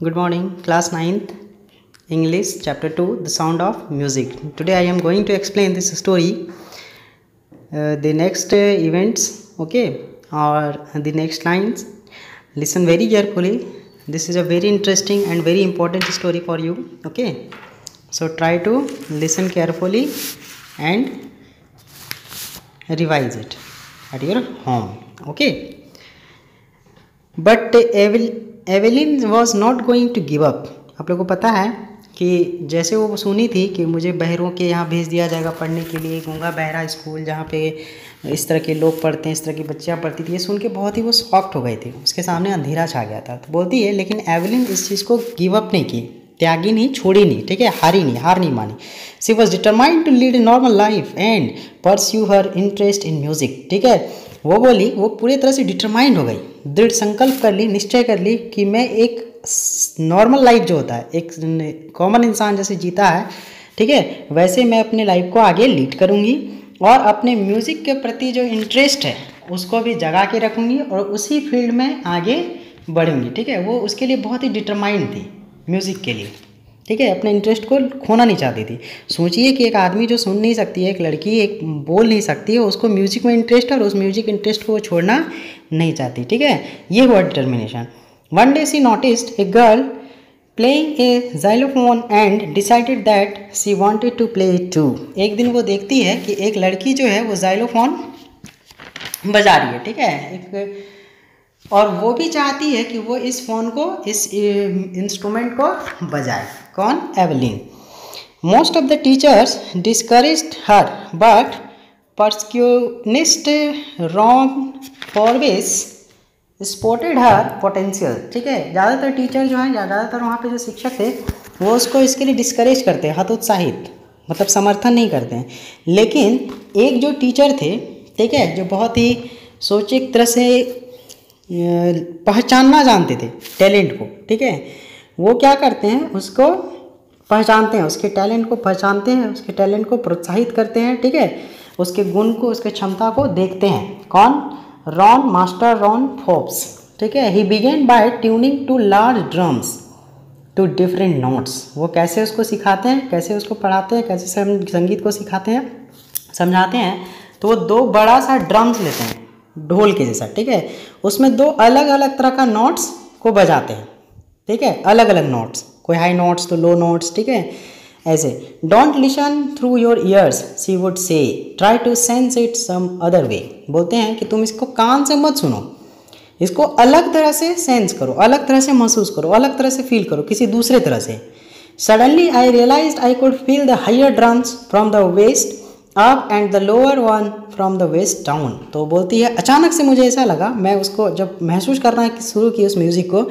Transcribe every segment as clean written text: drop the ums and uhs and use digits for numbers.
Good morning, class 9th, English, chapter 2, The Sound of Music. Today I am going to explain this story, the next events, okay, or the next lines. Listen very carefully. This is a very interesting and very important story for you, okay. So try to listen carefully and revise it at your home, okay. But Evelyn was not going to give up. आप लोगों को पता है कि जैसे वो सुनी थी कि मुझे बहरों के यहाँ भेज दिया जाएगा पढ़ने के लिए, गूंगा बहरा स्कूल जहाँ पे इस तरह के लोग पढ़ते हैं, इस तरह की बच्चियाँ पढ़ती थी, ये सुन के बहुत ही वो शॉक्ड हो गई थी. उसके सामने अंधेरा छा गया था. तो बोलती है लेकिन एवेलिन इस चीज़ को गिव अप नहीं की, त्यागी नहीं, छोड़ी नहीं, ठीक है, हार नहीं मानी. She was determined to lead a normal life and pursue her interest in music. ठीक है, वो बोली, वो पूरी तरह से डिटरमाइंड हो गई, दृढ़ संकल्प कर ली, निश्चय कर ली कि मैं एक नॉर्मल लाइफ जो होता है, एक कॉमन इंसान जैसे जीता है, ठीक है, वैसे मैं अपने लाइफ को आगे लीड करूँगी और अपने म्यूज़िक के प्रति जो इंटरेस्ट है उसको भी जगा के रखूँगी और उसी फील्ड में आगे बढ़ूँगी. ठीक है, वो उसके लिए बहुत ही डिटरमाइंड थी म्यूज़िक के लिए. ठीक है, अपने इंटरेस्ट को खोना नहीं चाहती थी. सोचिए कि एक आदमी जो सुन नहीं सकती है, एक लड़की एक बोल नहीं सकती है, उसको म्यूज़िक में इंटरेस्ट है और उस म्यूज़िक इंटरेस्ट को वो छोड़ना नहीं चाहती. ठीक है, ये हुआ determination. One day she noticed a girl playing a xylophone and decided that she wanted to play it too. एक दिन वो देखती है कि एक लड़की जो है वो जाइलोफोन बजा रही है. ठीक है, एक, और वो भी चाहती है कि वो इस फ़ोन को, इस इंस्ट्रूमेंट को बजाए. कौन? Evelyn. Most of the teachers discouraged her but percussionist Ron Forbes spotted her potential. ठीक है, ज़्यादातर टीचर जो हैं, ज़्यादातर वहाँ पे जो शिक्षक थे वो उसको इसके लिए डिस्करेज करते हैं, हतोत्साहित, मतलब समर्थन नहीं करते हैं. लेकिन एक जो टीचर थे, ठीक है, जो बहुत ही सोचे एक तरह से पहचानना जानते थे टैलेंट को. ठीक है, वो क्या करते हैं, उसको पहचानते हैं, उसके टैलेंट को पहचानते हैं, उसके टैलेंट को प्रोत्साहित करते हैं. ठीक है, उसके गुण को, उसके क्षमता को देखते हैं. कौन? Ron, master Ron Forbes. ठीक है, he began by tuning two large drums to different notes. वो कैसे उसको सिखाते हैं, कैसे उसको पढ़ाते हैं, कैसे संगीत को सिखाते हैं, समझाते हैं. तो वो दो बड़ा सा ड्रम्स लेते हैं, ढोल के जैसा. ठीक है, उसमें दो अलग अलग तरह का नोट्स को बजाते हैं. ठीक है, अलग अलग नोट्स, कोई हाई नोट्स तो लो नोट्स. ठीक है, ऐसे. Don't listen through your ears she would say, try to sense it some other way. बोलते हैं कि तुम इसको कान से मत सुनो, इसको अलग तरह से सेंस करो, अलग तरह से महसूस करो, अलग तरह से फील करो, किसी दूसरे तरह से. Suddenly I realised I could feel the higher drums from the waist up and the lower one from the waist down. तो बोलती है अचानक से मुझे ऐसा लगा, मैं उसको जब महसूस करना शुरू की उस म्यूज़िक को,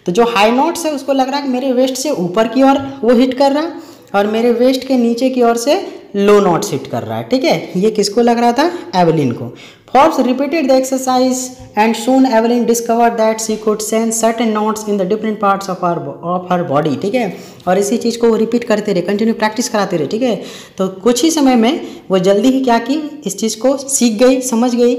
तो जो हाई नोट्स है उसको लग रहा है कि मेरे वेस्ट से ऊपर की ओर वो हिट कर रहा है और मेरे वेस्ट के नीचे की ओर से लो नोट्स हिट कर रहा है. ठीक है, ये किसको लग रहा था? एवेलिन को. Forbes repeated the exercise and soon Evelyn discovered that she could sense certain notes in the different parts of her body. ठीक है, और इसी चीज़ को वो रिपीट करते रहे, कंटिन्यू प्रैक्टिस कराते रहे. ठीक है, तो कुछ ही समय में वो जल्दी ही क्या की, इस चीज़ को सीख गई, समझ गई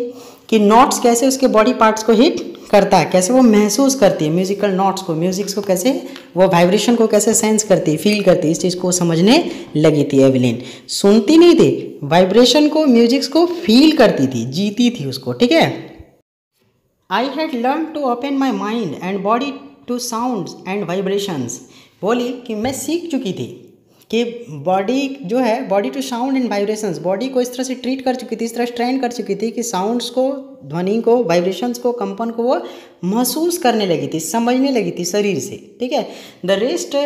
कि नोट्स कैसे उसके बॉडी पार्ट्स को हिट करता है, कैसे वो महसूस करती है म्यूजिकल नोट्स को, म्यूजिक्स को कैसे, वो वाइब्रेशन को कैसे सेंस करती है, फील करती है. इस चीज़ को समझने लगी थी एवेलिन. सुनती नहीं थी, वाइब्रेशन को, म्यूजिक्स को फील करती थी, जीती थी उसको. ठीक है. I had learn to open my mind and body to sounds and vibrations. बोली कि मैं सीख चुकी थी कि बॉडी जो है, body to sound and vibrations, body को इस तरह से ट्रीट कर चुकी थी, इस तरह ट्रेन कर चुकी थी कि साउंड्स को, ध्वनि को, वाइब्रेशंस को, कंपन को वो महसूस करने लगी थी, समझने लगी थी शरीर से. ठीक है. The rest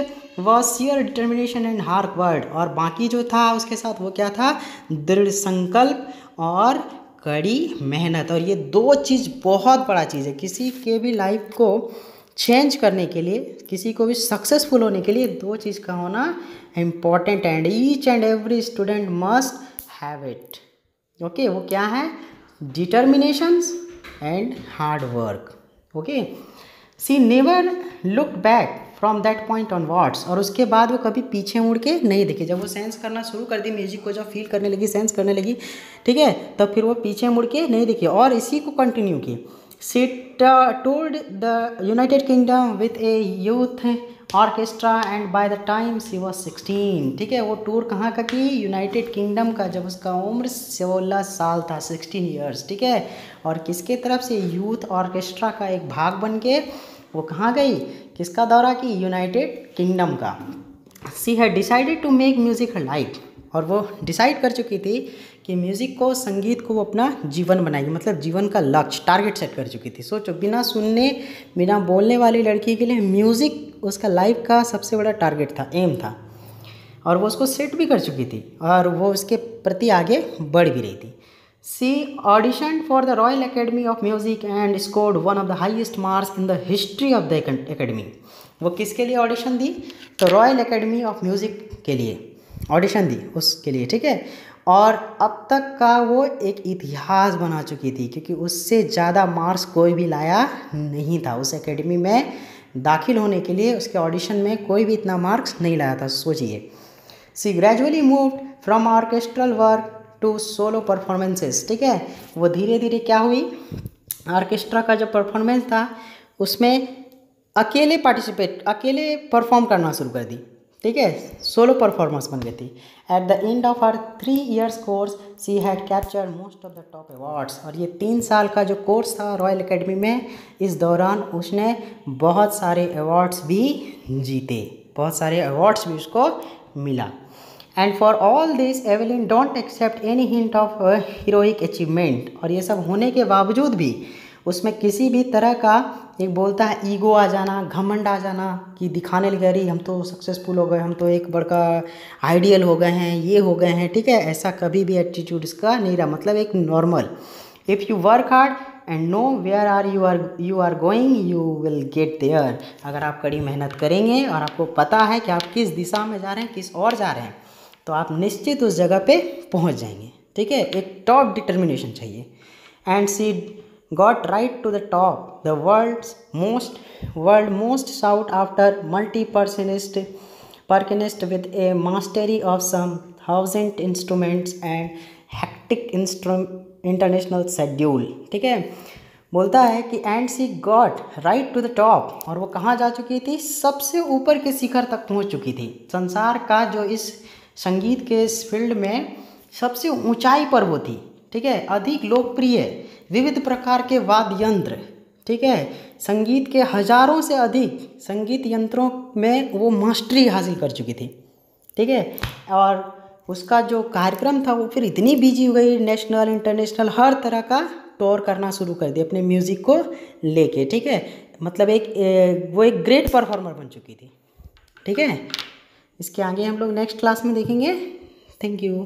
was shear determination and hard word. और बाकी जो था उसके साथ वो क्या था? दृढ़ संकल्प और कड़ी मेहनत. और ये दो चीज़ बहुत बड़ा चीज़ है किसी के भी लाइफ को चेंज करने के लिए, किसी को भी सक्सेसफुल होने के लिए. दो चीज़ का होना important and each and every student must have it. Okay, वो क्या है? Determinations and hard work. Okay. She never looked back from that point onwards. और उसके बाद वो कभी पीछे मुड़ के नहीं देखी. जब वो सेंस करना शुरू कर दी म्यूजिक को, जब फील करने लगी, सेंस करने लगी, ठीक है, तब फिर वो पीछे मुड़ के नहीं देखी और इसी को कंटिन्यू की. She toured the United Kingdom with a youth orchestra and by the time she was 16। ठीक है, वो टूर कहाँ का की, यूनाइटेड किंगडम का, जब उसका उम्र 16 साल था, 16 ईयर्स। ठीक है, और किसके तरफ से, यूथ ऑर्केस्ट्रा का एक भाग बन के वो कहाँ गई, किसका दौरा की, यूनाइटेड किंगडम का। She had decided to make music her life, और वो डिसाइड कर चुकी थी कि म्यूज़िक को, संगीत को वो अपना जीवन बनाएगी, मतलब जीवन का लक्ष्य, टारगेट सेट कर चुकी थी। सोचो, बिना सुनने बिना बोलने वाली लड़की के लिए म्यूज़िक उसका लाइफ का सबसे बड़ा टारगेट था, एम था, और वो उसको सेट भी कर चुकी थी, और वो उसके प्रति आगे बढ़ भी रही थी। She auditioned for the royal academy of music and scored one of the highest marks in the history of the academy. वो किसके लिए ऑडिशन दी, तो रॉयल एकेडमी ऑफ म्यूज़िक के लिए ऑडिशन दी उसके लिए। ठीक है, और अब तक का वो एक इतिहास बना चुकी थी, क्योंकि उससे ज़्यादा मार्क्स कोई भी लाया नहीं था। उस एकेडमी में दाखिल होने के लिए उसके ऑडिशन में कोई भी इतना मार्क्स नहीं लाया था, सोचिए। She gradually moved from orchestral work to solo performances. ठीक है, वो धीरे धीरे क्या हुई, ऑर्केस्ट्रा का जो परफॉर्मेंस था उसमें अकेले परफॉर्म करना शुरू कर दी। ठीक है, सोलो परफॉर्मेंस बन गई थी। At the end of her 3 years course she had captured most of the top awards. और ये 3 साल का जो कोर्स था रॉयल एकेडमी में, इस दौरान उसने बहुत सारे अवार्ड्स भी जीते, बहुत सारे अवार्ड्स भी उसको मिला। And for all this Evelyn don't accept any hint of heroic achievement. और ये सब होने के बावजूद भी उसमें किसी भी तरह का, एक बोलता है ईगो आ जाना, घमंड आ जाना, कि दिखाने लगे रही हम तो सक्सेसफुल हो गए, हम तो एक बड़का आइडियल हो गए हैं, ये हो गए हैं। ठीक है, ऐसा कभी भी एटीट्यूड इसका नहीं रहा, मतलब एक normal, if you work hard and know where you are going you will get there. अगर आप कड़ी मेहनत करेंगे और आपको पता है कि आप किस दिशा में जा रहे हैं, किस और जा रहे हैं, तो आप निश्चित उस जगह पे पहुंच जाएंगे। ठीक है, एक टॉप डिटर्मिनेशन चाहिए। And she got right to the top, the world most sought after percussionist with a mastery of some 1000 instruments and hectic international schedule। ठीक है, बोलता है कि and she got right to the top, और वो कहाँ जा चुकी थी, सबसे ऊपर के शिखर तक पहुँच चुकी थी। संसार का जो इस संगीत के इस फील्ड में सबसे ऊंचाई पर वो थी। ठीक है, अधिक लोकप्रिय, विविध प्रकार के वाद्य यंत्र, ठीक है, संगीत के हजारों से अधिक संगीत यंत्रों में वो मास्टरी हासिल कर चुकी थी। ठीक है, और उसका जो कार्यक्रम था वो फिर इतनी बिजी हो गई, नेशनल इंटरनेशनल हर तरह का टूर करना शुरू कर दिया अपने म्यूज़िक को लेके। ठीक है, मतलब वो एक ग्रेट परफॉर्मर बन चुकी थी। ठीक है, इसके आगे हम लोग नेक्स्ट क्लास में देखेंगे। Thank you.